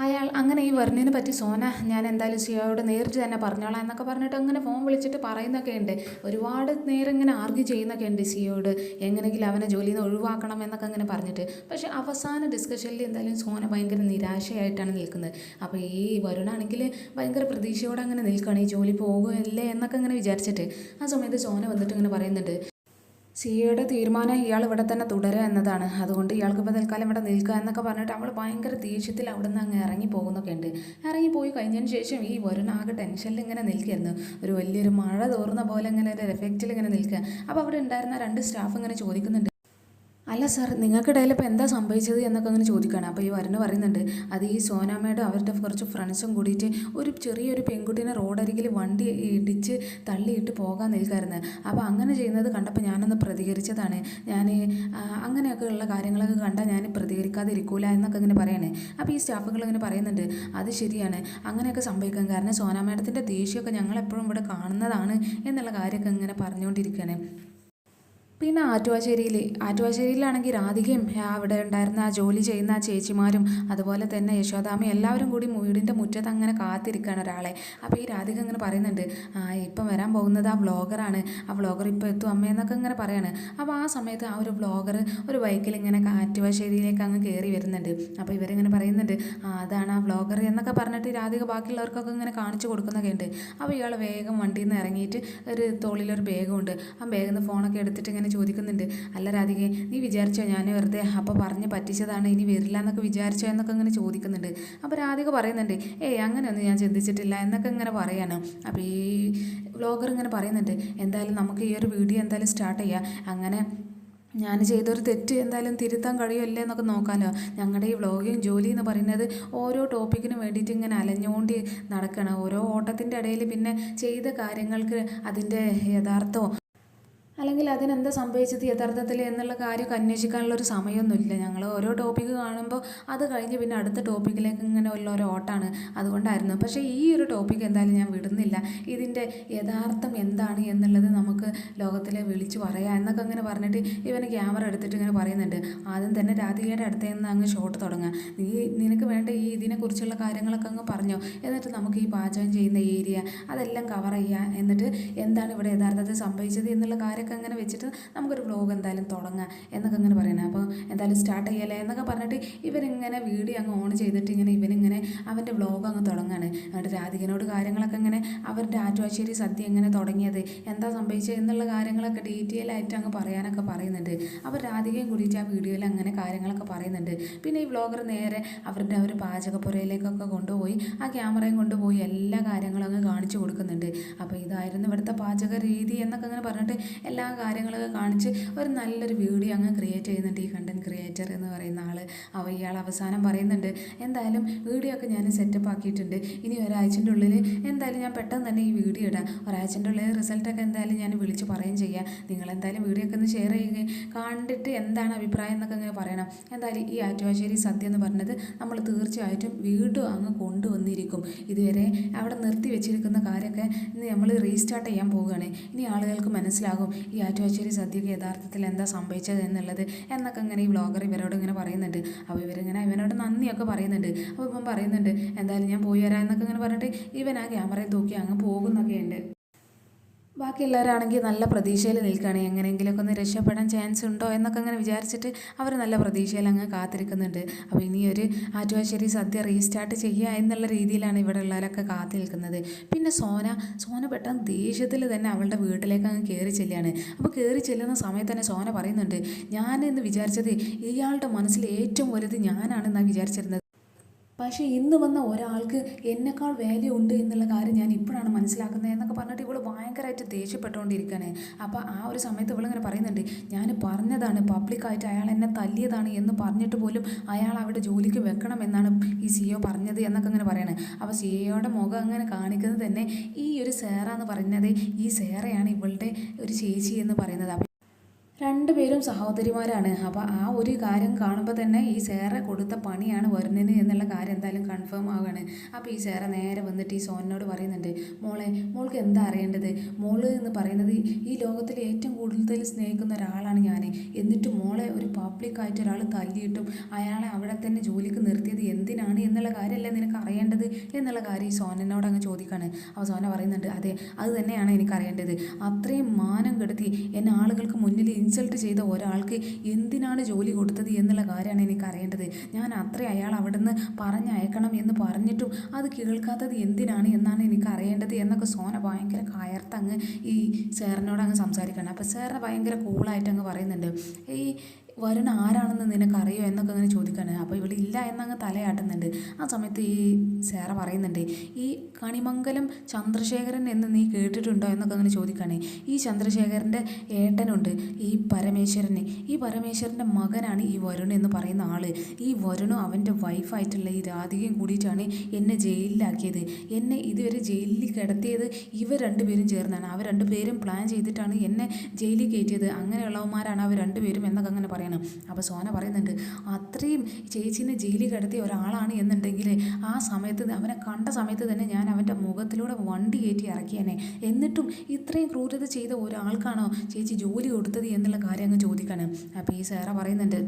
അയാൾ അങ്ങനെ ഈ വരുണിനെ പറ്റി സോന ഞാൻ എന്തായാലും സിയോയോട് നേരിട്ട് തന്നെ പറഞ്ഞോളാം എന്നൊക്കെ പറഞ്ഞിട്ട് അങ്ങനെ ഫോൺ വിളിച്ചിട്ട് പറയുന്നൊക്കെ ഉണ്ട്. ഒരുപാട് നേരം ഇങ്ങനെ ആർഗ്യൂ ചെയ്യുന്നൊക്കെ ഉണ്ട് സിയോയോട്, എങ്ങനെയെങ്കിലും അവനെ ജോലിയിൽ നിന്ന് ഒഴിവാക്കണം എന്നൊക്കെ അങ്ങനെ പറഞ്ഞിട്ട്. പക്ഷേ അവസാന ഡിസ്കഷനിൽ എന്തായാലും സോന ഭയങ്കര നിരാശയായിട്ടാണ് നിൽക്കുന്നത്. അപ്പോൾ ഈ വരുണാണെങ്കിൽ ഭയങ്കര പ്രതീക്ഷയോടെ അങ്ങനെ നിൽക്കുകയാണ്, ഈ ജോലി പോകുമല്ലേ എന്നൊക്കെ അങ്ങനെ വിചാരിച്ചിട്ട്. ആ സമയത്ത് സോന വന്നിട്ട് ഇങ്ങനെ പറയുന്നുണ്ട്, സിയുടെ തീരുമാനം ഇയാൾ ഇവിടെ തന്നെ തുടരുക എന്നതാണ്, അതുകൊണ്ട് ഇയാൾക്ക് ഇപ്പോൾ തൽക്കാലം ഇവിടെ നിൽക്കുക എന്നൊക്കെ പറഞ്ഞിട്ട് അവൾ ഭയങ്കര ദേഷ്യത്തിൽ അവിടെ നിന്ന് അങ്ങ് ഇറങ്ങി പോകുന്നൊക്കെ ഉണ്ട്. ഇറങ്ങിപ്പോയി കഴിഞ്ഞതിന് ശേഷം ഈ വരുൺ ആകെ ടെൻഷനിൽ ഇങ്ങനെ നിൽക്കുകയായിരുന്നു. ഒരു വലിയൊരു മഴ തോർന്ന പോലെ ഇങ്ങനെ ഒരു എഫക്റ്റിൽ ഇങ്ങനെ നിൽക്കുക. അപ്പോൾ അവിടെ ഉണ്ടായിരുന്ന രണ്ട് സ്റ്റാഫ് ഇങ്ങനെ ചോദിക്കുന്നുണ്ട്, അല്ല സാർ നിങ്ങൾക്കിടയിൽ ഇപ്പോൾ എന്താ സംഭവിച്ചത് എന്നൊക്കെ അങ്ങനെ ചോദിക്കുകയാണ്. അപ്പോൾ ഈ വരുണ് പറയുന്നുണ്ട്, അത് ഈ സോനാമ്മയുടെ അവരുടെ കുറച്ച് ഫ്രണ്ട്സും കൂടിയിട്ട് ഒരു ചെറിയൊരു പെൺകുട്ടീനെ റോഡരികിൽ വണ്ടി ഇടിച്ച് തള്ളിയിട്ട് പോകാൻ നിൽക്കായിരുന്നു. അപ്പോൾ അങ്ങനെ ചെയ്യുന്നത് കണ്ടപ്പോൾ ഞാനൊന്ന് പ്രതികരിച്ചതാണ്. ഞാൻ അങ്ങനെയൊക്കെ ഉള്ള കാര്യങ്ങളൊക്കെ കണ്ടാൽ ഞാൻ പ്രതികരിക്കാതിരിക്കൂല എന്നൊക്കെ ഇങ്ങനെ പറയണേ. അപ്പോൾ ഈ സ്റ്റാഫുകൾ ഇങ്ങനെ പറയുന്നുണ്ട്, അത് ശരിയാണ്, അങ്ങനെയൊക്കെ സംഭവിക്കാം, കാരണം സോനാ മാഡത്തിൻ്റെ ദേഷ്യമൊക്കെ ഞങ്ങളെപ്പോഴും ഇവിടെ കാണുന്നതാണ് എന്നുള്ള കാര്യമൊക്കെ ഇങ്ങനെ പറഞ്ഞുകൊണ്ടിരിക്കുകയാണ്. പിന്നെ ആറ്റുവാശ്ശേരിയിലാണെങ്കിൽ രാധികയും അവിടെ ഉണ്ടായിരുന്ന ആ ജോലി ചെയ്യുന്ന ആ ചേച്ചിമാരും അതുപോലെ തന്നെ യശോദാമ്മയും എല്ലാവരും കൂടി വീടിൻ്റെ മുറ്റത്ത് അങ്ങനെ കാത്തിരിക്കുകയാണ് ഒരാളെ. അപ്പോൾ ഈ രാധിക ഇങ്ങനെ പറയുന്നുണ്ട്, ഇപ്പം വരാൻ പോകുന്നത് ആ വ്ളോഗറാണ്, ആ വ്ളോഗർ ഇപ്പോൾ എത്തും അമ്മയെന്നൊക്കെ ഇങ്ങനെ പറയാണ്. അപ്പോൾ ആ സമയത്ത് ആ ഒരു വ്ളോഗർ ഒരു ബൈക്കിൽ ഇങ്ങനെ ആറ്റുവാശ്ശേരിയിലേക്ക് അങ്ങ് കയറി വരുന്നുണ്ട്. അപ്പോൾ ഇവരിങ്ങനെ പറയുന്നുണ്ട്, അതാണ് ആ വ്ളോഗർ എന്നൊക്കെ പറഞ്ഞിട്ട് രാധിക ബാക്കിയുള്ളവർക്കൊക്കെ ഇങ്ങനെ കാണിച്ചു കൊടുക്കുന്നൊക്കെ ഉണ്ട്. അപ്പോൾ ഇയാൾ വേഗം വണ്ടിയിൽ നിന്ന് ഇറങ്ങിയിട്ട് ഒരു തോളിലൊരു ബാഗുണ്ട്, ആ ബാഗിൽ നിന്ന് ഫോണൊക്കെ എടുത്തിട്ട് ഇങ്ങനെ ചോദിക്കുന്നുണ്ട്, അല്ല രാധികെ നീ വിചാരിച്ചോ ഞാൻ വെറുതെ അപ്പോൾ പറഞ്ഞ് പറ്റിച്ചതാണ്, ഇനി വരില്ല എന്നൊക്കെ വിചാരിച്ചോ എന്നൊക്കെ ഇങ്ങനെ ചോദിക്കുന്നുണ്ട്. അപ്പോൾ രാധിക പറയുന്നുണ്ട്, അങ്ങനെയൊന്നും ഞാൻ ചിന്തിച്ചിട്ടില്ല എന്നൊക്കെ ഇങ്ങനെ പറയാണ്. അപ്പോൾ ഈ വ്ളോഗർ ഇങ്ങനെ പറയുന്നുണ്ട്, എന്തായാലും നമുക്ക് ഈ ഒരു വീഡിയോ എന്തായാലും സ്റ്റാർട്ട് ചെയ്യാം, അങ്ങനെ ഞാൻ ചെയ്തൊരു തെറ്റ് എന്തായാലും തിരുത്താൻ കഴിയുമല്ലേ എന്നൊക്കെ നോക്കാമല്ലോ. ഞങ്ങളുടെ ഈ വ്ളോഗിങ് ജോലി എന്ന് പറയുന്നത് ഓരോ ടോപ്പിക്കിന് വേണ്ടിയിട്ട് ഇങ്ങനെ അലഞ്ഞുകൊണ്ട് നടക്കണം, ഓരോ ഓട്ടത്തിൻ്റെ ഇടയിൽ പിന്നെ ചെയ്ത കാര്യങ്ങൾക്ക് അതിൻ്റെ യഥാർത്ഥമോ അല്ലെങ്കിൽ അതിനെന്താ സംഭവിച്ചത് യഥാർത്ഥത്തിൽ എന്നുള്ള കാര്യമൊക്കെ അന്വേഷിക്കാനുള്ളൊരു സമയമൊന്നുമില്ല. ഞങ്ങൾ ഓരോ ടോപ്പിക്ക് കാണുമ്പോൾ അത് കഴിഞ്ഞ് പിന്നെ അടുത്ത ടോപ്പിക്കിലേക്ക് ഇങ്ങനെ ഉള്ള ഓട്ടാണ്, അതുകൊണ്ടായിരുന്നു. പക്ഷേ ഈ ഒരു ടോപ്പിക്ക് എന്തായാലും ഞാൻ വിടുന്നില്ല, ഇതിൻ്റെ യഥാർത്ഥം എന്താണ് എന്നുള്ളത് നമുക്ക് ലോകത്തിലെ വിളിച്ചു പറയാം എന്നൊക്കെ അങ്ങനെ പറഞ്ഞിട്ട് ഇവന് ക്യാമറ എടുത്തിട്ട് ഇങ്ങനെ പറയുന്നുണ്ട്. ആദ്യം തന്നെ രാധികയുടെ അടുത്ത് നിന്ന് അങ്ങ് ഷോട്ട് തുടങ്ങുക, നിനക്ക് വേണ്ട ഈ ഇതിനെക്കുറിച്ചുള്ള കാര്യങ്ങളൊക്കെ അങ്ങ് പറഞ്ഞോ, എന്നിട്ട് നമുക്ക് ഈ പാചകം ചെയ്യുന്ന ഏരിയ അതെല്ലാം കവർ ചെയ്യുക, എന്നിട്ട് എന്താണ് ഇവിടെ യഥാർത്ഥത്തിൽ സംഭവിച്ചത് എന്നുള്ള കാര്യം അങ്ങനെ വെച്ചിട്ട് നമുക്കൊരു വ്ളോഗ് എന്തായാലും തുടങ്ങാം എന്നൊക്കെ അങ്ങനെ പറയണം. അപ്പോൾ എന്തായാലും സ്റ്റാർട്ട് ചെയ്യല്ലേ എന്നൊക്കെ പറഞ്ഞിട്ട് ഇവരിങ്ങനെ വീഡിയോ അങ്ങ് ഓൺ ചെയ്തിട്ട് ഇവനിങ്ങനെ അവൻ്റെ വ്ളോഗ് അങ്ങ് തുടങ്ങുകയാണ്. എന്നിട്ട് രാധികനോട് കാര്യങ്ങളൊക്കെ ഇങ്ങനെ അവരുടെ ആറ്റുവാശ്ശേരി സദ്യ എങ്ങനെ തുടങ്ങിയത്, എന്താ സംഭവിച്ചത് എന്നുള്ള കാര്യങ്ങളൊക്കെ ഡീറ്റെയിൽ ആയിട്ട് അങ്ങ് പറയാനൊക്കെ പറയുന്നുണ്ട്. അപ്പോൾ രാധികയും കൂടിയിട്ട് ആ വീഡിയോയിൽ അങ്ങനെ കാര്യങ്ങളൊക്കെ പറയുന്നുണ്ട്. പിന്നെ ഈ വ്ളോഗർ നേരെ അവരുടെ ഒരു പാചകപ്പുരയിലേക്കൊക്കെ കൊണ്ടുപോയി ആ ക്യാമറയും കൊണ്ടുപോയി എല്ലാ കാര്യങ്ങളും അങ്ങ് കാണിച്ചു കൊടുക്കുന്നുണ്ട്. അപ്പോൾ ഇതായിരുന്നു ഇവിടുത്തെ പാചക രീതി എന്നൊക്കെ അങ്ങനെ പറഞ്ഞിട്ട് എല്ലാ കാര്യങ്ങളൊക്കെ കാണിച്ച് ഒരു നല്ലൊരു വീഡിയോ അങ്ങ് ക്രിയേറ്റ് ചെയ്യുന്നുണ്ട് ഈ കണ്ടൻറ് ക്രിയേറ്റർ എന്ന് പറയുന്ന ആൾ. ഇയാൾ അവസാനം പറയുന്നുണ്ട്, എന്തായാലും വീഡിയോ ഒക്കെ ഞാൻ സെറ്റപ്പ് ആക്കിയിട്ടുണ്ട്, ഇനി ഒരാഴ്ചൻ്റെ ഉള്ളിൽ എന്തായാലും ഞാൻ പെട്ടെന്ന് തന്നെ ഈ വീഡിയോ ഇടാം, ഒരാഴ്ചൻ്റെ ഉള്ളിൽ റിസൾട്ടൊക്കെ എന്തായാലും ഞാൻ വിളിച്ച് പറയുകയും ചെയ്യാം, നിങ്ങളെന്തായാലും വീഡിയോ ഒക്കെ ഒന്ന് ഷെയർ ചെയ്യുകയും കണ്ടിട്ട് എന്താണ് അഭിപ്രായം എന്നൊക്കെ അങ്ങനെ പറയണം. എന്തായാലും ഈ ആറ്റുവാശ്ശേരി സദ്യ എന്ന് പറഞ്ഞത് നമ്മൾ തീർച്ചയായിട്ടും വീണ്ടും അങ്ങ് കൊണ്ടുവന്നിരിക്കും. ഇതുവരെ അവിടെ നിർത്തി വെച്ചിരിക്കുന്ന കാര്യമൊക്കെ ഇന്ന് നമ്മൾ റീസ്റ്റാർട്ട് ചെയ്യാൻ പോവുകയാണ്. ഇനി ആളുകൾക്ക് മനസ്സിലാകും ഈ ആറ്റുവാശ്ശേരി സദ്യക്ക് യഥാർത്ഥത്തിൽ എന്താ സംഭവിച്ചത് എന്നുള്ളത് എന്നൊക്കെ ഇങ്ങനെ ഈ വ്ളോഗർ ഇവരോട് ഇങ്ങനെ പറയുന്നുണ്ട്. അപ്പോൾ ഇവരിങ്ങനെ ഇവനോട് നന്ദിയൊക്കെ പറയുന്നുണ്ട്. അപ്പോൾ ഇവൻ പറയുന്നുണ്ട്, എന്തായാലും ഞാൻ പോയി വരാം എന്നൊക്കെ ഇങ്ങനെ പറഞ്ഞിട്ട് ഇവൻ ആ ക്യാമറയിൽ തൂക്കി അങ്ങ് പോകുന്നൊക്കെ ഉണ്ട്. ബാക്കിയുള്ളവരാണെങ്കിൽ നല്ല പ്രതീക്ഷയിൽ നിൽക്കുകയാണ്, എങ്ങനെയെങ്കിലുമൊക്കെ ഒന്ന് രക്ഷപ്പെടാൻ ചാൻസ് ഉണ്ടോ എന്നൊക്കെ അങ്ങനെ വിചാരിച്ചിട്ട് അവർ നല്ല പ്രതീക്ഷയിൽ അങ്ങ് കാത്തിരിക്കുന്നുണ്ട്. അപ്പോൾ ഇനി ഒരു ആറ്റുവാശ്ശേരി സദ്യ റീസ്റ്റാർട്ട് ചെയ്യുക എന്നുള്ള രീതിയിലാണ് ഇവിടെ ഉള്ളവരൊക്കെ കാത്തു നിൽക്കുന്നത്. പിന്നെ സോന പെട്ടെന്ന് ദേഷ്യത്തിൽ തന്നെ അവളുടെ വീട്ടിലേക്ക് അങ്ങ് കയറി ചെല്ലുകയാണ്. അപ്പോൾ കയറി ചെല്ലുന്ന സമയത്ത് തന്നെ സോന പറയുന്നുണ്ട്, ഞാനെന്ന് വിചാരിച്ചത് ഇയാളുടെ മനസ്സിൽ ഏറ്റവും വലുത് ഞാനാണെന്നാണ് വിചാരിച്ചിരുന്നത്, പക്ഷേ ഇന്ന് വന്ന ഒരാൾക്ക് എന്നെക്കാൾ വാല്യൂ ഉണ്ട് എന്നുള്ള കാര്യം ഞാൻ ഇപ്പോഴാണ് മനസ്സിലാക്കുന്നത് എന്നൊക്കെ പറഞ്ഞിട്ട് ഇവൾ ഭയങ്കരമായിട്ട് ദേഷ്യപ്പെട്ടുകൊണ്ടിരിക്കുകയാണ്. അപ്പോൾ ആ ഒരു സമയത്ത് ഇവളിങ്ങനെ പറയുന്നുണ്ട്, ഞാൻ പറഞ്ഞതാണ് പബ്ലിക്കായിട്ട് അയാൾ എന്നെ തല്ലിയതാണ് എന്ന് പറഞ്ഞിട്ട് പോലും അയാൾ അവിടെ ജോലിക്ക് വെക്കണം എന്നാണ് ഈ CEO പറഞ്ഞത് എന്നൊക്കെ അങ്ങനെ പറയണത്. അപ്പോൾ CEOയുടെ മുഖം അങ്ങനെ കാണിക്കുന്നത് തന്നെ ഈ ഒരു സേറ എന്ന് പറയുന്നത്, ഈ സേറയാണ് ഇവളുടെ ഒരു ചേച്ചി എന്ന് പറയുന്നത്. രണ്ടുപേരും സഹോദരിമാരാണ്. അപ്പോൾ ആ ഒരു കാര്യം കാണുമ്പോൾ തന്നെ ഈ സേറ കൊടുത്ത പണിയാണ് വരുണിന് എന്നുള്ള കാര്യം എന്തായാലും കൺഫേം ആവുകയാണ്. അപ്പോൾ ഈ സേറ നേരെ വന്നിട്ട് ഈ സോനനോട് പറയുന്നുണ്ട്, മോളെ, മോൾക്ക് എന്താ അറിയേണ്ടത്? മോള് എന്ന് പറയുന്നത് ഈ ലോകത്തിൽ ഏറ്റവും കൂടുതൽ സ്നേഹിക്കുന്ന ഒരാളാണ് ഞാൻ. എന്നിട്ട് മോളെ ഒരു പബ്ലിക്കായിട്ട് ഒരാൾ തല്ലിയിട്ടും അയാളെ അവിടെ തന്നെ ജോലിക്ക് നിർത്തിയത് എന്തിനാണ് എന്നുള്ള കാര്യമല്ലേ നിനക്ക് അറിയേണ്ടത് എന്നുള്ള കാര്യം ഈ സോനനോട് അങ്ങ് ചോദിക്കുകയാണ്. അപ്പോൾ സോന പറയുന്നുണ്ട്, അതെ, അത് തന്നെയാണ് എനിക്കറിയേണ്ടത്. അത്രയും മാനം കെടുത്തി എന്നെ ആളുകൾക്ക് മുന്നിൽ ഇൻസൾട്ട് ചെയ്ത ഒരാൾക്ക് എന്തിനാണ് ജോലി കൊടുത്തത് എന്നുള്ള കാര്യമാണ് എനിക്ക് അറിയേണ്ടത്. ഞാൻ അത്രയും അയാൾ അവിടെ നിന്ന് പറഞ്ഞയക്കണം എന്ന് പറഞ്ഞിട്ടും അത് കേൾക്കാത്തത് എന്തിനാണ് എന്നാണ് എനിക്ക് അറിയേണ്ടത് എന്നൊക്കെ സോന ഭയങ്കര കയർത്തങ്ങ് ഈ സാറിനോട് അങ്ങ് സംസാരിക്കണം. അപ്പോൾ സാറിന് ഭയങ്കര കൂളായിട്ട് അങ്ങ് പറയുന്നുണ്ട്, ഈ വരുൺ ആരാണെന്ന് നിനക്കറിയോ എന്നൊക്കെ അങ്ങനെ ചോദിക്കുകയാണ്. അപ്പോൾ ഇവിടെ ഇല്ല എന്നങ്ങ് തലയാട്ടുന്നുണ്ട്. ആ സമയത്ത് ഈ സേറ പറയുന്നുണ്ട്, ഈ കണിമംഗലം ചന്ദ്രശേഖരൻ എന്ന് നീ കേട്ടിട്ടുണ്ടോ എന്നൊക്കെ അങ്ങനെ ചോദിക്കുകയാണ്. ഈ ചന്ദ്രശേഖരൻ്റെ ഏട്ടനുണ്ട് ഈ പരമേശ്വരന്. ഈ പരമേശ്വരൻ്റെ മകനാണ് ഈ വരുൺ എന്ന് പറയുന്ന ആൾ. ഈ വരുണും അവൻ്റെ വൈഫായിട്ടുള്ള ഈ രാധികയും കൂടിയിട്ടാണ് എന്നെ ജയിലിലാക്കിയത്. എന്നെ ഇതുവരെ ജയിലിൽ കിടത്തിയത് ഇവർ രണ്ടുപേരും ചേർന്നാണ്. അവർ രണ്ടുപേരും പ്ലാൻ ചെയ്തിട്ടാണ് എന്നെ ജയിലിൽ കയറ്റിയത്. അങ്ങനെയുള്ളവന്മാരാണ് അവർ രണ്ടുപേരും എന്നൊക്കെ അങ്ങനെ പറയണം. അപ്പോൾ സോന പറയുന്നുണ്ട്, അത്രയും ചേച്ചീനെ ജയിലിൽ കിടത്തിയ ഒരാളാണ് എന്നുണ്ടെങ്കിൽ ആ സമയത്ത് അവനെ കണ്ട സമയത്ത് തന്നെ ഞാൻ അവൻ്റെ മുഖത്തിലൂടെ വണ്ടി കയറ്റി ഇറക്കിയേനെ. എന്നിട്ടും ഇത്രയും ക്രൂരത ചെയ്ത ഒരാൾക്കാണോ ചേച്ചി ജോലി കൊടുത്തത് എന്നുള്ള കാര്യം അങ്ങ് ചോദിക്കാണ്. അപ്പോൾ ഈ സേറ പറയുന്നുണ്ട്,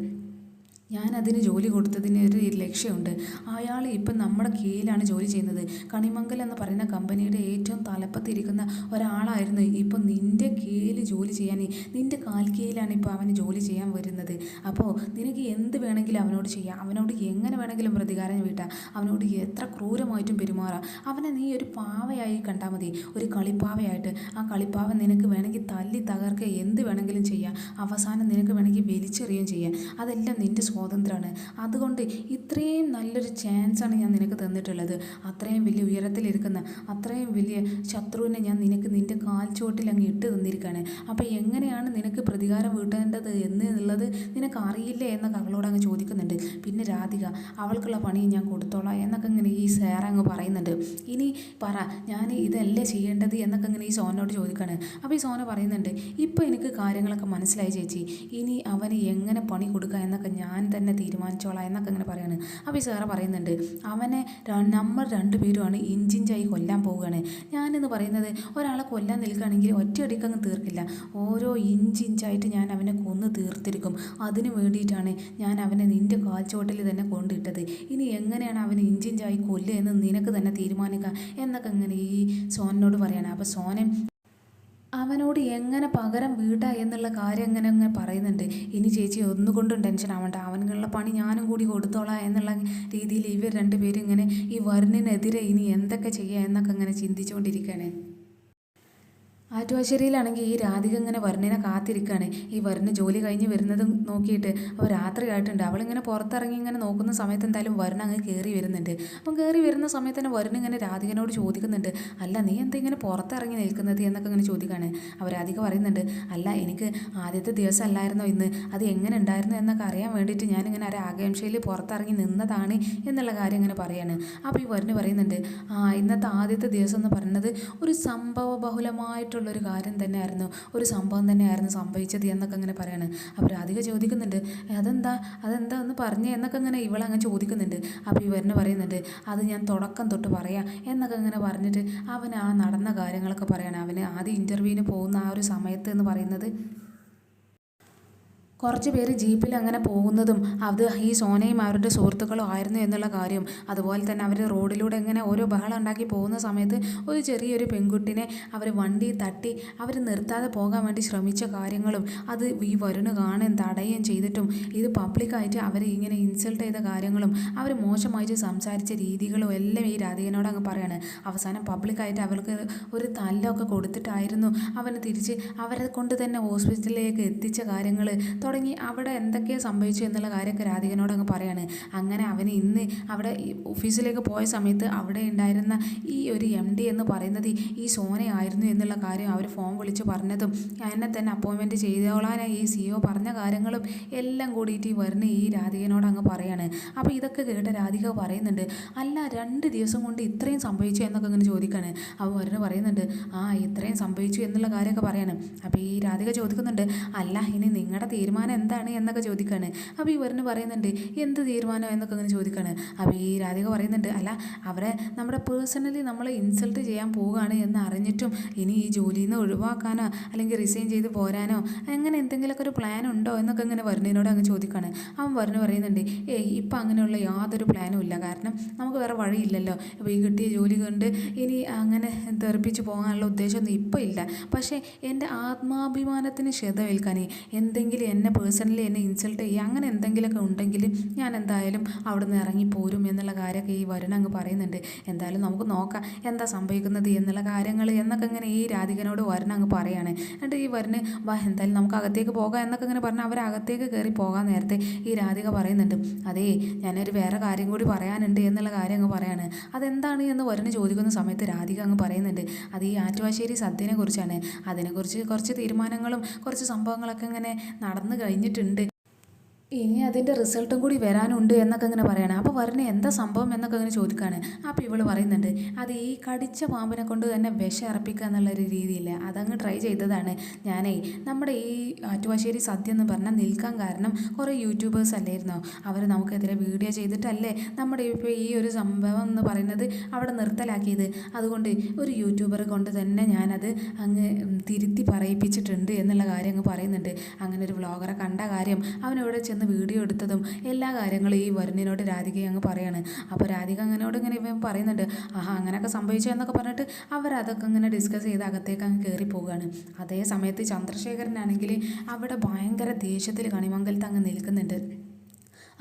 ഞാനതിന് ജോലി കൊടുത്തതിന് ഒരു ലക്ഷ്യമുണ്ട്. അയാൾ ഇപ്പം നമ്മുടെ കീഴിലാണ് ജോലി ചെയ്യുന്നത്. കണിമംഗലം എന്ന് പറയുന്ന കമ്പനിയുടെ ഏറ്റവും തലപ്പത്തിരിക്കുന്ന ഒരാളായിരുന്നു. ഇപ്പം നിൻ്റെ കീഴിൽ ജോലി ചെയ്യാൻ, നിൻ്റെ കാൽ കീഴിലാണ് ഇപ്പോൾ അവന് ജോലി ചെയ്യാൻ വരുന്നത്. അപ്പോൾ നിനക്ക് എന്ത് വേണമെങ്കിലും അവനോട് ചെയ്യാം, അവനോട് എങ്ങനെ വേണമെങ്കിലും പ്രതികാരം വീട്ടാം, അവനോട് എത്ര ക്രൂരമായിട്ടും പെരുമാറാം. അവനെ നീ ഒരു പാവയായി കണ്ടാൽ മതി, ഒരു കളിപ്പാവയായിട്ട്. ആ കളിപ്പാവ നിനക്ക് വേണമെങ്കിൽ തല്ലി തകർക്കുക, എന്ത് വേണമെങ്കിലും ചെയ്യാം. അവസാനം നിനക്ക് വേണമെങ്കിൽ വലിച്ചെറിയുകയും ചെയ്യാം. അതെല്ലാം നിൻ്റെ സ്വാതന്ത്ര്യമാണ്. അതുകൊണ്ട് ഇത്രയും നല്ലൊരു ചാൻസാണ് ഞാൻ നിനക്ക് തന്നിട്ടുള്ളത്. അത്രയും വലിയ ഉയരത്തിലിരിക്കുന്ന അത്രയും വലിയ ശത്രുവിനെ ഞാൻ നിനക്ക് നിൻ്റെ കാൽച്ചുവട്ടിൽ അങ്ങ് ഇട്ട് തന്നിരിക്കുകയാണ്. അപ്പോൾ എങ്ങനെയാണ് നിനക്ക് പ്രതികാരം വീട്ടേണ്ടത് എന്നുള്ളത് നിനക്ക് അറിയില്ലേ എന്നൊക്കെ അവളോട് അങ്ങ് ചോദിക്കുന്നുണ്ട്. പിന്നെ രാധിക, അവൾക്കുള്ള പണി ഞാൻ കൊടുത്തോളാം എന്നൊക്കെ ഇങ്ങനെ ഈ സേറ അങ്ങ് പറയുന്നുണ്ട്. ഇനി പറ, ഞാൻ ഇതല്ലേ ചെയ്യേണ്ടത് എന്നൊക്കെ ഇങ്ങനെ ഈ സോനോട് ചോദിക്കുകയാണ്. അപ്പോൾ ഈ സോന പറയുന്നുണ്ട്, ഇപ്പോൾ എനിക്ക് കാര്യങ്ങളൊക്കെ മനസ്സിലായി ചേച്ചി, ഇനി അവന് എങ്ങനെ പണി കൊടുക്കുക എന്നൊക്കെ ഞാൻ തന്നെ തീരുമാനിച്ചോളാം എന്നൊക്കെ ഇങ്ങനെ പറയാണ്. അപ്പോൾ ഈ സാറ് പറയുന്നുണ്ട്, അവനെ നമ്മൾ രണ്ടുപേരുമാണ് ഇഞ്ചിഞ്ചായി കൊല്ലാൻ പോവുകയാണ്. ഞാനെന്ന് പറയുന്നത് ഒരാളെ കൊല്ലാൻ നിൽക്കുകയാണെങ്കിൽ ഒറ്റയടിക്ക് അങ്ങ് തീർക്കില്ല, ഓരോ ഇഞ്ചിഞ്ചായിട്ട് ഞാൻ അവനെ കൊന്ന് തീർത്തിരിക്കും. അതിന് വേണ്ടിയിട്ടാണ് ഞാൻ അവനെ നിൻ്റെ കാൽച്ചുവട്ടിൽ തന്നെ കൊണ്ടിട്ടത്. ഇനി എങ്ങനെയാണ് അവന് ഇഞ്ചിഞ്ചായി കൊല്ലുക എന്ന് നിനക്ക് തന്നെ തീരുമാനിക്കാം എന്നൊക്കെ ഇങ്ങനെ ഈ സോനോട് പറയാണ്. അപ്പോൾ സോനൻ അവനോട് എങ്ങനെ പകരം വീട്ടാ എന്നുള്ള കാര്യം അങ്ങനെ പറയുന്നുണ്ട്. ഇനി ചേച്ചി ഒന്നുകൊണ്ടും ടെൻഷൻ ആവണ്ട, അവനുള്ള പണി ഞാനും കൂടി കൊടുത്തോളാം എന്നുള്ള രീതിയിൽ ഇവർ രണ്ടുപേരും ഇങ്ങനെ ഈ വരുണിനെതിരെ ഇനി എന്തൊക്കെ ചെയ്യുക എന്നൊക്കെ ഇങ്ങനെ ചിന്തിച്ചുകൊണ്ടിരിക്കുകയാണ്. ആറ്റുവാശ്ശേരിയിലാണെങ്കിൽ ഈ രാധിക ഇങ്ങനെ വരുണിനെ കാത്തിരിക്കുകയാണ്. ഈ വരുണ് ജോലി കഴിഞ്ഞ് വരുന്നത് നോക്കിയിട്ട് അപ്പോൾ രാത്രി ആയിട്ടുണ്ട്. അവളിങ്ങനെ പുറത്തിറങ്ങി ഇങ്ങനെ നോക്കുന്ന സമയത്ത് എന്തായാലും വരുൺ അങ്ങ് കയറി വരുന്നുണ്ട്. അപ്പം കയറി വരുന്ന സമയത്ത് തന്നെ വരുൺ ഇങ്ങനെ രാധികനോട് ചോദിക്കുന്നുണ്ട്, അല്ല നീ എന്താ ഇങ്ങനെ പുറത്തിറങ്ങി നിൽക്കുന്നത് എന്നൊക്കെ ഇങ്ങനെ ചോദിക്കുകയാണ്. അപ്പോൾ രാധിക പറയുന്നുണ്ട്, അല്ല എനിക്ക് ആദ്യത്തെ ദിവസം അല്ലായിരുന്നോ ഇന്ന്, അത് എങ്ങനെ ഉണ്ടായിരുന്നു എന്നൊക്കെ അറിയാൻ വേണ്ടിയിട്ട് ഞാനിങ്ങനെ ഒരു ആകാംക്ഷയിൽ പുറത്തിറങ്ങി നിന്നതാണ് എന്നുള്ള കാര്യം ഇങ്ങനെ പറയാണ്. അപ്പോൾ ഈ വരുൺ പറയുന്നുണ്ട്, ഇന്നത്തെ ആദ്യത്തെ ദിവസം എന്ന് പറയുന്നത് ഒരു സംഭവ ബഹുലമായിട്ടുള്ളൊരു കാര്യം തന്നെയായിരുന്നു, ഒരു സംഭവം തന്നെയായിരുന്നു സംഭവിച്ചത് എന്നൊക്കെ അങ്ങനെ പറയാണ്. അപ്പോൾ രാധിക ചോദിക്കുന്നുണ്ട്, അതെന്താ ഒന്ന് പറഞ്ഞേ എന്നൊക്കെ അങ്ങനെ ഇവളങ്ങ് ചോദിക്കുന്നുണ്ട്. അപ്പോൾ ഇവരെന്നെ പറയുന്നുണ്ട്, അത് ഞാൻ തുടക്കം തൊട്ട് പറയാം എന്നൊക്കെ അങ്ങനെ പറഞ്ഞിട്ട് അവൻ ആ നടന്ന കാര്യങ്ങളൊക്കെ പറയാണ്. അവന് ആദ്യം ഇൻ്റർവ്യൂവിന് പോകുന്ന ആ ഒരു സമയത്ത് എന്ന് പറയുന്നത് കുറച്ച് പേര് ജീപ്പിൽ അങ്ങനെ പോകുന്നതും അത് ഈ സോനയും അവരുടെ സുഹൃത്തുക്കളും ആയിരുന്നു എന്നുള്ള കാര്യം, അതുപോലെ തന്നെ അവർ റോഡിലൂടെ ഇങ്ങനെ ഓരോ ബഹളം ഉണ്ടാക്കി പോകുന്ന സമയത്ത് ഒരു ചെറിയൊരു പെൺകുട്ടിനെ അവർ വണ്ടി തട്ടി അവർ നിർത്താതെ പോകാൻ വേണ്ടി ശ്രമിച്ച കാര്യങ്ങളും അത് ഈ വരുണ് കാണാൻ തടയുകയും ചെയ്തിട്ടും ഇത് പബ്ലിക്കായിട്ട് അവർ ഇങ്ങനെ ഇൻസൾട്ട് ചെയ്ത കാര്യങ്ങളും അവർ മോശമായിട്ട് സംസാരിച്ച രീതികളും എല്ലാം ഈ രാധികനോട് അങ്ങ് പറയാണ്. അവസാനം പബ്ലിക്കായിട്ട് അവർക്ക് ഒരു തല്ലൊക്കെ കൊടുത്തിട്ടായിരുന്നു അവന് തിരിച്ച് അവരെ കൊണ്ട് തന്നെ ഹോസ്പിറ്റലിലേക്ക് എത്തിച്ച കാര്യങ്ങൾ തുടങ്ങി അവിടെ എന്തൊക്കെയാണ് സംഭവിച്ചു എന്നുള്ള കാര്യമൊക്കെ രാധികനോട് അങ്ങ് പറയാണ്. അങ്ങനെ അവന് ഇന്ന് അവിടെ ഓഫീസിലേക്ക് പോയ സമയത്ത് അവിടെ ഉണ്ടായിരുന്ന ഈ ഒരു MD എന്ന് പറയുന്നത് ഈ സോനയായിരുന്നു എന്നുള്ള കാര്യം അവർ ഫോൺ വിളിച്ച് പറഞ്ഞതും എന്നെ തന്നെ അപ്പോയിൻമെൻറ്റ് ചെയ്തോളാനായി ഈ CEO പറഞ്ഞ കാര്യങ്ങളും എല്ലാം കൂടിയിട്ട് ഈ വരുന്ന ഈ രാധികനോട് അങ്ങ് പറയാണ്. അപ്പോൾ ഇതൊക്കെ കേട്ട രാധിക പറയുന്നുണ്ട്, അല്ല 2 ദിവസം കൊണ്ട് ഇത്രയും സംഭവിച്ചു എന്നൊക്കെ ഇങ്ങനെ ചോദിക്കാണ്. അപ്പോൾ വരുന്ന പറയുന്നുണ്ട്, ഇത്രയും സംഭവിച്ചു എന്നുള്ള കാര്യമൊക്കെ പറയാണ്. അപ്പോൾ ഈ രാധിക ചോദിക്കുന്നുണ്ട്, അല്ല ഇനി നിങ്ങളുടെ തീരുമാനം എന്താണ് എന്നൊക്കെ ചോദിക്കാണ്. അപ്പോൾ ഈ വരുന്ന പറയുന്നുണ്ട്, എന്ത് തീരുമാനം എന്നൊക്കെ ഇങ്ങനെ ചോദിക്കാണ്. അപ്പോൾ ഈ രാധിക പറയുന്നുണ്ട്, അല്ല അവരെ നമ്മുടെ പേഴ്സണലി നമ്മളെ ഇൻസൾട്ട് ചെയ്യാൻ പോവുകയാണ് എന്ന് അറിഞ്ഞിട്ടും ഇനി ഈ ജോലിയിൽ നിന്ന് ഒഴിവാക്കാനോ അല്ലെങ്കിൽ റിസൈൻ ചെയ്ത് പോരാനോ അങ്ങനെ എന്തെങ്കിലുമൊക്കെ ഒരു പ്ലാൻ ഉണ്ടോ എന്നൊക്കെ ഇങ്ങനെ വരുന്നതിനോട് അങ്ങ് ചോദിക്കാണ്. അവൻ വരുന്ന പറയുന്നുണ്ട്, ഇപ്പം അങ്ങനെയുള്ള യാതൊരു പ്ലാനും ഇല്ല, കാരണം നമുക്ക് വേറെ വഴിയില്ലല്ലോ. അപ്പോൾ ഈ കിട്ടിയ ജോലി കൊണ്ട് ഇനി അങ്ങനെ തെറിപ്പിച്ച് പോകാനുള്ള ഉദ്ദേശമൊന്നും ഇപ്പോൾ ഇല്ല. പക്ഷേ എൻ്റെ ആത്മാഭിമാനത്തിന് ക്ഷതമേൽക്കാൻ എന്തെങ്കിലും എന്നെ പേഴ്സണലി എന്നെ ഇൻസൾട്ട് ചെയ്യുക അങ്ങനെ എന്തെങ്കിലുമൊക്കെ ഉണ്ടെങ്കിൽ ഞാൻ എന്തായാലും അവിടെ നിന്ന് ഇറങ്ങിപ്പോരും എന്നുള്ള കാര്യമൊക്കെ ഈ വരുൺ അങ്ങ് പറയുന്നുണ്ട്. എന്തായാലും നമുക്ക് നോക്കാം എന്താ സംഭവിക്കുന്നത് എന്നുള്ള കാര്യങ്ങൾ എന്നൊക്കെ ഇങ്ങനെ ഈ രാധികനോട് വരുൺ അങ്ങ് പറയാണ്. എന്നിട്ട് ഈ വരുണ് എന്തായാലും നമുക്ക് അകത്തേക്ക് പോകാം എന്നൊക്കെ ഇങ്ങനെ പറഞ്ഞാൽ അവരകത്തേക്ക് കയറി പോകാൻ നേരത്തെ ഈ രാധിക പറയുന്നുണ്ട്, അതേ ഞാനൊരു വേറെ കാര്യം കൂടി പറയാനുണ്ട് എന്നുള്ള കാര്യം അങ്ങ് പറയാണ്. അതെന്താണ് എന്ന് വരുണ് ചോദിക്കുന്ന സമയത്ത് രാധിക അങ്ങ് പറയുന്നുണ്ട്, അത് ഈ ആറ്റുവാശ്ശേരി സദ്യനെ കുറിച്ചാണ്. അതിനെക്കുറിച്ച് കുറച്ച് തീരുമാനങ്ങളും കുറച്ച് സംഭവങ്ങളൊക്കെ ഇങ്ങനെ നടന്നു കഴിഞ്ഞിട്ടുണ്ട്, ഇനി അതിൻ്റെ റിസൾട്ടും കൂടി വരാനുണ്ട് എന്നൊക്കെ ഇങ്ങനെ പറയണം. അപ്പോൾ വരുണ് എന്താ സംഭവം എന്നൊക്കെ ഇങ്ങനെ ചോദിക്കുകയാണ്. അപ്പോൾ ഇവൾ പറയുന്നുണ്ട്, അത് ഈ കടിച്ച പാമ്പിനെ കൊണ്ട് തന്നെ വിഷം ഇറപ്പിക്കുക എന്നുള്ളൊരു രീതിയില്ല, അതങ്ങ് ട്രൈ ചെയ്തതാണ് ഞാനേ. നമ്മുടെ ഈ ആറ്റുവാശ്ശേരി സദ്യ എന്ന് പറഞ്ഞാൽ നിൽക്കാൻ കാരണം കുറേ യൂട്യൂബേഴ്സ് അല്ലായിരുന്നോ, അവർ നമുക്കെതിരെ വീഡിയോ ചെയ്തിട്ടല്ലേ നമ്മുടെ ഇപ്പോൾ ഈ ഒരു സംഭവം എന്ന് പറയുന്നത് അവിടെ നിർത്തലാക്കിയത്. അതുകൊണ്ട് ഒരു യൂട്യൂബറെ കൊണ്ട് തന്നെ ഞാനത് അങ്ങ് തിരുത്തി പറയിപ്പിച്ചിട്ടുണ്ട് എന്നുള്ള കാര്യം അങ്ങ് പറയുന്നുണ്ട്. അങ്ങനെ ഒരു വ്ളോഗറെ കണ്ട കാര്യം അവനോട് വീഡിയോ എടുത്തതും എല്ലാ കാര്യങ്ങളും ഈ വരുണിനോട് രാധിക അങ്ങ് പറയാണ്. അപ്പോൾ രാധിക അങ്ങനോട് ഇങ്ങനെ ഇവൻ പറയുന്നുണ്ട്, അങ്ങനെയൊക്കെ സംഭവിച്ചു എന്നൊക്കെ പറഞ്ഞിട്ട് അവരതൊക്കെ ഇങ്ങനെ ഡിസ്കസ് ചെയ്ത് അകത്തേക്ക് അങ്ങ് കയറി പോവുകയാണ്. അതേ സമയത്ത് ചന്ദ്രശേഖരനാണെങ്കിൽ അവിടെ ഭയങ്കര ദേഷ്യത്തിൽ കണിമംഗലത്ത് അങ്ങ് നിൽക്കുന്നുണ്ട്.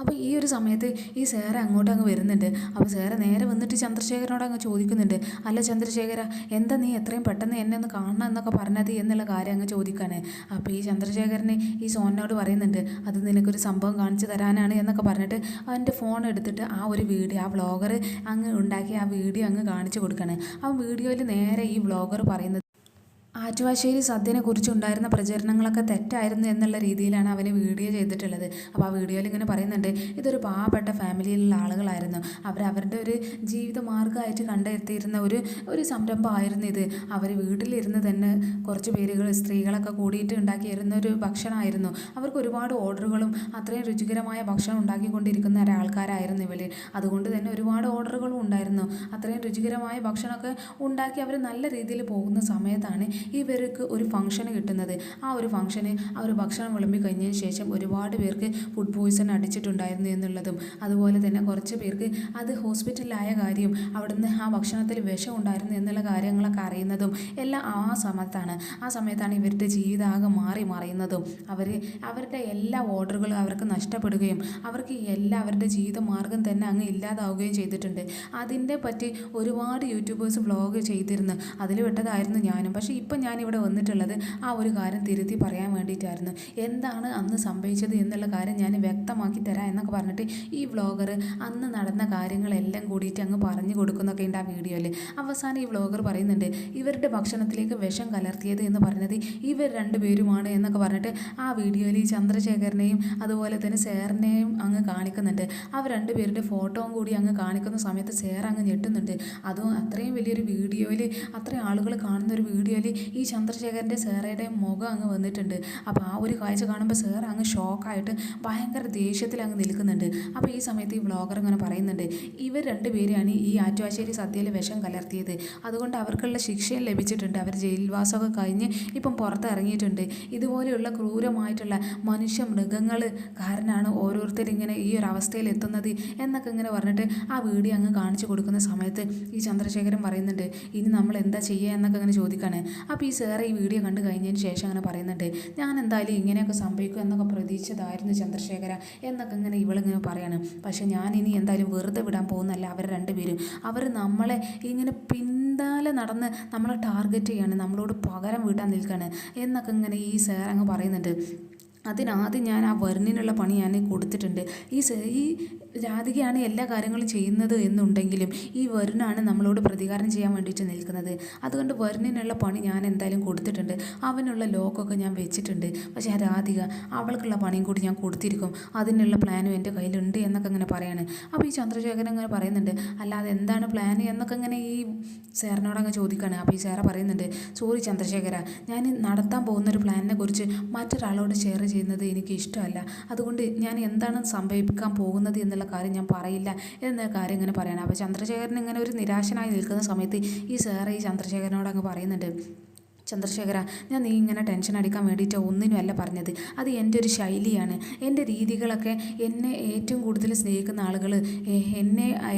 അപ്പോൾ ഈ ഒരു സമയത്ത് ഈ സേറ അങ്ങോട്ട് അങ്ങ് വരുന്നുണ്ട്. അപ്പോൾ സേറ നേരെ വന്നിട്ട് ചന്ദ്രശേഖരനോട് അങ്ങ് ചോദിക്കുന്നുണ്ട്, അല്ല ചന്ദ്രശേഖര എന്താ നീ എത്രയും പെട്ടെന്ന് എന്നെ ഒന്ന് കാണണം എന്നൊക്കെ പറഞ്ഞത് എന്നുള്ള കാര്യം അങ്ങ് ചോദിക്കാണ്. അപ്പോൾ ഈ ചന്ദ്രശേഖരന് ഈ സോനോട് പറയുന്നുണ്ട്, അത് നിനക്കൊരു സംഭവം കാണിച്ചു തരാനാണ് എന്നൊക്കെ പറഞ്ഞിട്ട് അവൻ്റെ ഫോൺ എടുത്തിട്ട് ആ ഒരു വീഡിയോ ആ വ്ളോഗർ അങ്ങ് ഉണ്ടാക്കി ആ വീഡിയോ അങ്ങ് കാണിച്ചു കൊടുക്കുകയാണ്. ആ വീഡിയോയിൽ നേരെ ഈ വ്ളോഗർ പറയുന്നത് ആറ്റുവാശ്ശേരി സദ്യനെ കുറിച്ചുണ്ടായിരുന്ന പ്രചരണങ്ങളൊക്കെ തെറ്റായിരുന്നു എന്നുള്ള രീതിയിലാണ് അവന് വീഡിയോ ചെയ്തിട്ടുള്ളത്. അപ്പോൾ ആ വീഡിയോയിൽ ഇങ്ങനെ പറയുന്നുണ്ട്, ഇതൊരു പാവപ്പെട്ട ഫാമിലിയിലുള്ള ആളുകളായിരുന്നു, അവരുടെ ഒരു ജീവിത മാർഗ്ഗമായിട്ട് കണ്ടെത്തിയിരുന്ന ഒരു സംരംഭമായിരുന്നു ഇത്. അവർ വീട്ടിലിരുന്ന് തന്നെ കുറച്ച് പേരുകൾ സ്ത്രീകളൊക്കെ കൂടിയിട്ട് ഉണ്ടാക്കിയിരുന്ന ഒരു ഭക്ഷണമായിരുന്നു. അവർക്ക് ഒരുപാട് ഓർഡറുകളും അത്രയും രുചികരമായ ഭക്ഷണം ഉണ്ടാക്കിക്കൊണ്ടിരിക്കുന്ന ഒരാൾക്കാരായിരുന്നു ഇവർ. അതുകൊണ്ട് തന്നെ ഒരുപാട് ഓർഡറുകളും ഉണ്ടായിരുന്നു. അത്രയും രുചികരമായ ഭക്ഷണമൊക്കെ ഉണ്ടാക്കി അവർ നല്ല രീതിയിൽ പോകുന്ന സമയത്താണ് ഇവർക്ക് ഒരു ഫംഗ്ഷന് കിട്ടുന്നത്. ആ ഒരു ഫംഗ്ഷന് അവർ ഭക്ഷണം വിളമ്പി കഴിഞ്ഞതിന് ശേഷം ഒരുപാട് പേർക്ക് ഫുഡ് പോയ്സൺ അടിച്ചിട്ടുണ്ടായിരുന്നു എന്നുള്ളതും അതുപോലെ തന്നെ കുറച്ച് പേർക്ക് അത് ഹോസ്പിറ്റലിലായ കാര്യം അവിടുന്ന് ആ ഭക്ഷണത്തിൽ വിഷം ഉണ്ടായിരുന്നു എന്നുള്ള കാര്യങ്ങളൊക്കെ അറിയുന്നതും എല്ലാം ആ സമയത്താണ് ഇവരുടെ ജീവിതമാകെ മാറി മറിയുന്നതും അവരുടെ എല്ലാ ഓർഡറുകളും അവർക്ക് നഷ്ടപ്പെടുകയും അവർക്ക് അവരുടെ ജീവിത മാർഗം തന്നെ അങ്ങ് ഇല്ലാതാവുകയും ചെയ്തിട്ടുണ്ട്. അതിൻ്റെ പറ്റി ഒരുപാട് യൂട്യൂബേഴ്സ് വ്ളോഗ് ചെയ്തിരുന്നു, അതിൽ വിട്ടതായിരുന്നു ഞാനും. പക്ഷേ ഇപ്പം ഞാനിവിടെ വന്നിട്ടുള്ളത് ആ ഒരു കാര്യം തിരുത്തി പറയാൻ വേണ്ടിയിട്ടായിരുന്നു. എന്താണ് അന്ന് സംഭവിച്ചത് എന്നുള്ള കാര്യം ഞാൻ വ്യക്തമാക്കി തരാം എന്നൊക്കെ പറഞ്ഞിട്ട് ഈ വ്ളോഗർ അന്ന് നടന്ന കാര്യങ്ങളെല്ലാം കൂടിയിട്ട് അങ്ങ് പറഞ്ഞു കൊടുക്കുന്നൊക്കെ ഉണ്ട് ആ വീഡിയോയിൽ. അവസാനം ഈ വ്ളോഗർ പറയുന്നുണ്ട്, ഇവരുടെ ഭക്ഷണത്തിലേക്ക് വിഷം കലർത്തിയത് എന്ന് പറഞ്ഞത് ഇവർ രണ്ടുപേരുമാണ് എന്നൊക്കെ പറഞ്ഞിട്ട് ആ വീഡിയോയിൽ ഈ ചന്ദ്രശേഖരനെയും അതുപോലെ തന്നെ സേറിനെയും അങ്ങ് കാണിക്കുന്നുണ്ട്. അവർ രണ്ടുപേരുടെ ഫോട്ടോയും കൂടി അങ്ങ് കാണിക്കുന്ന സമയത്ത് സേർ അങ്ങ് ഞെട്ടുന്നുണ്ട്. അതും അത്രയും വലിയൊരു വീഡിയോയിൽ അത്രയും ആളുകൾ കാണുന്ന ഒരു വീഡിയോയിൽ ഈ ചന്ദ്രശേഖരൻ്റെ സേറയുടെ മുഖം അങ്ങ് വന്നിട്ടുണ്ട്. അപ്പോൾ ആ ഒരു കാഴ്ച കാണുമ്പോൾ സേർ അങ്ങ് ഷോക്കായിട്ട് ഭയങ്കര ദേഷ്യത്തിൽ അങ്ങ് നിൽക്കുന്നുണ്ട്. അപ്പോൾ ഈ സമയത്ത് ഈ വ്ളോഗർ ഇങ്ങനെ പറയുന്നുണ്ട്, ഇവർ രണ്ടുപേരെയാണ് ഈ ആറ്റുവാശ്ശേരി സദ്യയിൽ വിഷം കലർത്തിയത്, അതുകൊണ്ട് അവർക്കുള്ള ശിക്ഷയും ലഭിച്ചിട്ടുണ്ട്. അവർ ജയിൽവാസമൊക്കെ കഴിഞ്ഞ് ഇപ്പം പുറത്തിറങ്ങിയിട്ടുണ്ട്. ഇതുപോലെയുള്ള ക്രൂരമായിട്ടുള്ള മനുഷ്യ മൃഗങ്ങൾ കാരണമാണ് ഓരോരുത്തർ ഇങ്ങനെ ഈ ഒരു അവസ്ഥയിൽ എത്തുന്നത് എന്നൊക്കെ ഇങ്ങനെ പറഞ്ഞിട്ട് ആ വീഡിയോ അങ്ങ് കാണിച്ചു കൊടുക്കുന്ന സമയത്ത് ഈ ചന്ദ്രശേഖരൻ പറയുന്നുണ്ട്, ഇനി നമ്മൾ എന്താ ചെയ്യുക എന്നൊക്കെ അങ്ങനെ ചോദിക്കാണ്. അപ്പോൾ ഈ സേറെ ഈ വീഡിയോ കണ്ടു കഴിഞ്ഞതിന് ശേഷം അങ്ങനെ പറയുന്നുണ്ട്, ഞാൻ എന്തായാലും ഇങ്ങനെയൊക്കെ സംഭവിക്കും എന്നൊക്കെ പ്രതീക്ഷിച്ചതായിരുന്നു ചന്ദ്രശേഖര എന്നൊക്കെ ഇങ്ങനെ ഇവളിങ്ങനെ പറയാണ്. പക്ഷെ ഞാൻ ഇനി എന്തായാലും വെറുതെ വിടാൻ പോകുന്നല്ല അവർ രണ്ടുപേരും. അവർ നമ്മളെ ഇങ്ങനെ പിന്നാലെ നടന്ന് നമ്മളെ ടാർഗറ്റ് ചെയ്യാണ്, നമ്മളോട് പകരം വീട്ടാൻ നിൽക്കുകയാണ് എന്നൊക്കെ ഇങ്ങനെ ഈ സേർ അങ്ങ് പറയുന്നുണ്ട്. അതിനാദ്യം ഞാൻ ആ വരുണിനുള്ള പണി ഞാൻ കൊടുത്തിട്ടുണ്ട്. ഈ രാധികയാണ് എല്ലാ കാര്യങ്ങളും ചെയ്യുന്നത് എന്നുണ്ടെങ്കിലും ഈ വരുണാണ് നമ്മളോട് പ്രതികാരം ചെയ്യാൻ വേണ്ടിയിട്ട് നിൽക്കുന്നത്. അതുകൊണ്ട് വരുണിനുള്ള പണി ഞാൻ എന്തായാലും കൊടുത്തിട്ടുണ്ട്. അവനുള്ള ലോക്കൊക്കെ ഞാൻ വെച്ചിട്ടുണ്ട്. പക്ഷേ ആ രാധിക അവൾക്കുള്ള പണിയും കൂടി ഞാൻ കൊടുത്തിരിക്കും. അതിനുള്ള പ്ലാനും എൻ്റെ കയ്യിലുണ്ട് എന്നൊക്കെ ഇങ്ങനെ പറയാണ്. അപ്പോൾ ഈ ചന്ദ്രശേഖരൻ ഇങ്ങനെ പറയുന്നുണ്ട്, അല്ലാതെ എന്താണ് പ്ലാൻ എന്നൊക്കെ ഇങ്ങനെ ഈ സാറിനോട് അങ്ങ് ചോദിക്കുകയാണ്. അപ്പോൾ ഈ സാറ് പറയുന്നുണ്ട്, സോറി ചന്ദ്രശേഖര, ഞാൻ നടത്താൻ പോകുന്നൊരു പ്ലാനിനെ കുറിച്ച് മറ്റൊരാളോട് ഷെയർ ചെയ്യുന്നത് എനിക്ക് ഇഷ്ടമല്ല. അതുകൊണ്ട് ഞാൻ എന്താണ് സംഭവിക്കാൻ പോകുന്നത് എന്നുള്ള കാര്യം ഞാൻ പറയില്ല എന്ന കാര്യം ഇങ്ങനെ പറയണം. അപ്പോൾ ചന്ദ്രശേഖരൻ ഇങ്ങനെ ഒരു നിരാശനായി നിൽക്കുന്ന സമയത്ത് ഈ സാറ് ഈ ചന്ദ്രശേഖരനോട് അങ്ങ് പറയുന്നുണ്ട്, ചന്ദ്രശേഖര, ഞാൻ നീ ഇങ്ങനെ ടെൻഷൻ അടിക്കാൻ വേണ്ടിയിട്ട് ഒന്നിനുമല്ല പറഞ്ഞത്. അത് എൻ്റെ ഒരു ശൈലിയാണ്. എൻ്റെ രീതികളൊക്കെ എന്നെ ഏറ്റവും കൂടുതൽ സ്നേഹിക്കുന്ന ആളുകൾ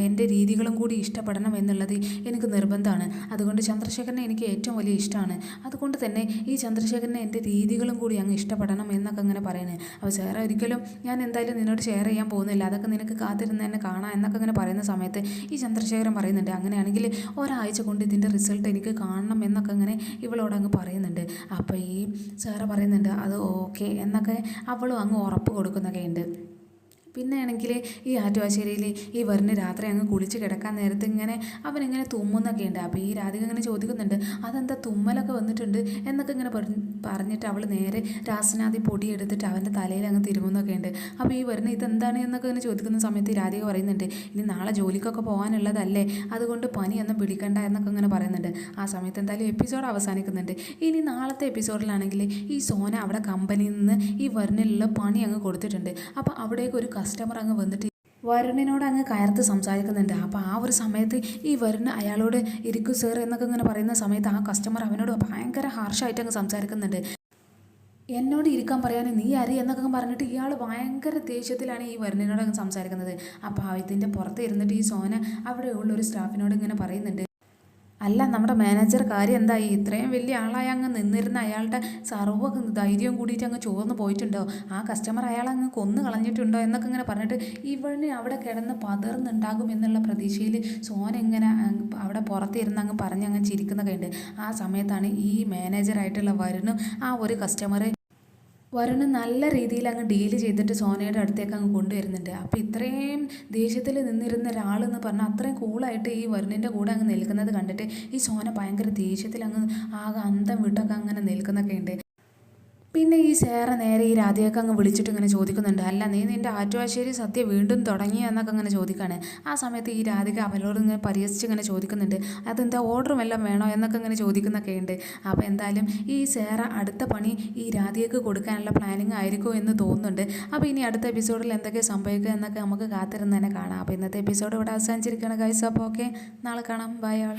എൻ്റെ രീതികളും കൂടി ഇഷ്ടപ്പെടണം എന്നുള്ളത് എനിക്ക് നിർബന്ധമാണ്. അതുകൊണ്ട് ചന്ദ്രശേഖരനെ എനിക്ക് ഏറ്റവും വലിയ ഇഷ്ടമാണ്. അതുകൊണ്ട് തന്നെ ഈ ചന്ദ്രശേഖരനെ എൻ്റെ രീതികളും കൂടി അങ്ങ് ഇഷ്ടപ്പെടണം എന്നൊക്കെ അങ്ങനെ പറയുന്നത്. അപ്പോൾ സാർ ഒരിക്കലും ഞാൻ എന്തായാലും നിന്നോട് ഷെയർ ചെയ്യാൻ പോകുന്നില്ല, അതൊക്കെ നിനക്ക് കാത്തിരുന്ന് തന്നെ കാണാം എന്നൊക്കെ അങ്ങനെ പറയുന്ന സമയത്ത് ഈ ചന്ദ്രശേഖരൻ പറയുന്നുണ്ട്, അങ്ങനെയാണെങ്കിൽ ഒരാഴ്ച കൊണ്ട് ഇതിൻ്റെ റിസൾട്ട് എനിക്ക് കാണണം എന്നൊക്കെ അങ്ങനെ ഇവളോട് അങ്ങ് പറയുന്നുണ്ട്. അപ്പോൾ ഈ സാറ് പറയുന്നുണ്ട് അത് ഓക്കെ എന്നൊക്കെ അവളും അങ്ങ് ഉറപ്പ് കൊടുക്കുന്നൊക്കെ ഉണ്ട്. പിന്നെ ആണെങ്കിൽ ഈ ആറ്റുവാശ്ശേരിയിൽ ഈ വരുണ് രാത്രി അങ്ങ് കുളിച്ച് കിടക്കാൻ നേരത്ത് ഇങ്ങനെ അവനിങ്ങനെ തുമ്മുന്നൊക്കെ ഉണ്ട്. അപ്പോൾ ഈ രാധിക ഇങ്ങനെ ചോദിക്കുന്നുണ്ട്, അതെന്താ തുമ്മലൊക്കെ വന്നിട്ടുണ്ട് എന്നൊക്കെ ഇങ്ങനെ പറഞ്ഞിട്ട് അവൾ നേരെ രാസനാദി പൊടി എടുത്തിട്ട് അവൻ്റെ തലയിൽ അങ്ങ് തിരുമുന്നൊക്കെ ഉണ്ട്. അപ്പോൾ ഈ വരുണ് ഇതെന്താണ് എന്നൊക്കെ ഇങ്ങനെ ചോദിക്കുന്ന സമയത്ത് രാധിക പറയുന്നുണ്ട്, ഇനി നാളെ ജോലിക്കൊക്കെ പോകാനുള്ളതല്ലേ, അതുകൊണ്ട് പനിയൊന്നും പിടിക്കണ്ട എന്നൊക്കെ ഇങ്ങനെ പറയുന്നുണ്ട്. ആ സമയത്ത് എന്തായാലും എപ്പിസോഡ് അവസാനിക്കുന്നുണ്ട്. ഇനി നാളത്തെ എപ്പിസോഡിലാണെങ്കിൽ ഈ സോന അവിടെ കമ്പനിയിൽ നിന്ന് ഈ വരുണിലുള്ള പണി അങ്ങ് കൊടുത്തിട്ടുണ്ട്. അപ്പോൾ അവിടേക്ക് ഒരു കസ്റ്റമർ അങ്ങ് വന്നിട്ട് വരുണിനോട് അങ്ങ് കയർത്ത് സംസാരിക്കുന്നുണ്ട്. അപ്പോൾ ആ ഒരു സമയത്ത് ഈ വരുണ് അയാളോട് ഇരിക്കൂ സർ എന്നൊക്കെ ഇങ്ങനെ പറയുന്ന സമയത്ത് ആ കസ്റ്റമർ അവനോട് ഭയങ്കര ഹാർഷായിട്ട് അങ്ങ് സംസാരിക്കുന്നുണ്ട്. എന്നോട് ഇരിക്കാൻ പറയാൻ നീ ആര് എന്നൊക്കെ പറഞ്ഞിട്ട് ഇയാൾ ഭയങ്കര ദേഷ്യത്തിലാണ് ഈ വരുണിനോട് അങ്ങ് സംസാരിക്കുന്നത്. അപ്പോൾ ഇതിൻ്റെ പുറത്ത് ഇരുന്നിട്ട് ഈ സോന അവിടെയുള്ള ഒരു സ്റ്റാഫിനോട് ഇങ്ങനെ പറയുന്നുണ്ട്, അല്ല നമ്മുടെ മാനേജർ കാര്യം എന്തായി, ഇത്രയും വലിയ ആളായി അങ്ങ് നിന്നിരുന്ന അയാളുടെ സർവ്വ ധൈര്യം കൂടിയിട്ട് അങ്ങ് ചോർന്ന് പോയിട്ടുണ്ടോ, ആ കസ്റ്റമർ അയാളങ്ങ് കൊന്നു കളഞ്ഞിട്ടുണ്ടോ എന്നൊക്കെ ഇങ്ങനെ പറഞ്ഞിട്ട് ഇവന് അവിടെ കിടന്ന് പതർന്നുണ്ടാകും എന്നുള്ള പ്രതീക്ഷയിൽ സോന ഇങ്ങനെ അവിടെ പുറത്തിരുന്ന് അങ്ങ് പറഞ്ഞങ്ങ് ചിരിക്കുന്നൊക്കെ ഉണ്ട്. ആ സമയത്താണ് ഈ മാനേജറായിട്ടുള്ള വരുണും ആ ഒരു കസ്റ്റമർ വരുണ് നല്ല രീതിയിൽ അങ്ങ് ഡീൽ ചെയ്തിട്ട് സോനയുടെ അടുത്തേക്ക് അങ്ങ് കൊണ്ടുവരുന്നുണ്ട്. അപ്പോൾ ഇത്രയും ദേഷ്യത്തിൽ നിന്നിരുന്ന ഒരാളെന്ന് പറഞ്ഞാൽ അത്രയും കൂളായിട്ട് ഈ വരുണിൻ്റെ കൂടെ അങ്ങ് നിൽക്കുന്നത് കണ്ടിട്ട് ഈ സോന ഭയങ്കര ദേഷ്യത്തിൽ അങ്ങ് ആകെ അന്തം വിട്ടൊക്കെ അങ്ങനെ നിൽക്കുന്നൊക്കെ ഉണ്ട്. പിന്നെ ഈ സേറ നേരെ ഈ രാധികയൊക്കെ അങ്ങ് വിളിച്ചിട്ട് ഇങ്ങനെ ചോദിക്കുന്നുണ്ട്, അല്ല നീ നിൻ്റെ ആറ്റുവാശ്ശേരി സദ്യ വീണ്ടും തുടങ്ങി എന്നൊക്കെ അങ്ങനെ ചോദിക്കുകയാണ്. ആ സമയത്ത് ഈ രാധിക അവരോട് ഇങ്ങനെ പരിഹസിച്ച് ഇങ്ങനെ ചോദിക്കുന്നുണ്ട്, അതെന്താ ഓർഡറും എല്ലാം വേണോ എന്നൊക്കെ ഇങ്ങനെ ചോദിക്കുന്നൊക്കെ ഉണ്ട്. അപ്പോൾ എന്തായാലും ഈ സേറ അടുത്ത പണി ഈ രാധികയ്ക്ക് കൊടുക്കാനുള്ള പ്ലാനിങ് ആയിരിക്കും എന്ന് തോന്നുന്നുണ്ട്. അപ്പോൾ ഇനി അടുത്ത എപ്പിസോഡിൽ എന്തൊക്കെ സംഭവിക്കുക എന്നൊക്കെ നമുക്ക് കാത്തിരുന്ന് തന്നെ കാണാം. അപ്പോൾ ഇന്നത്തെ എപ്പിസോഡ് ഇവിടെ അവസാനിച്ചിരിക്കുകയാണ് ഗൈസ്. അപ്പോൾ ഓക്കെ, നാളെ കാണാം. ബൈ ആൾ.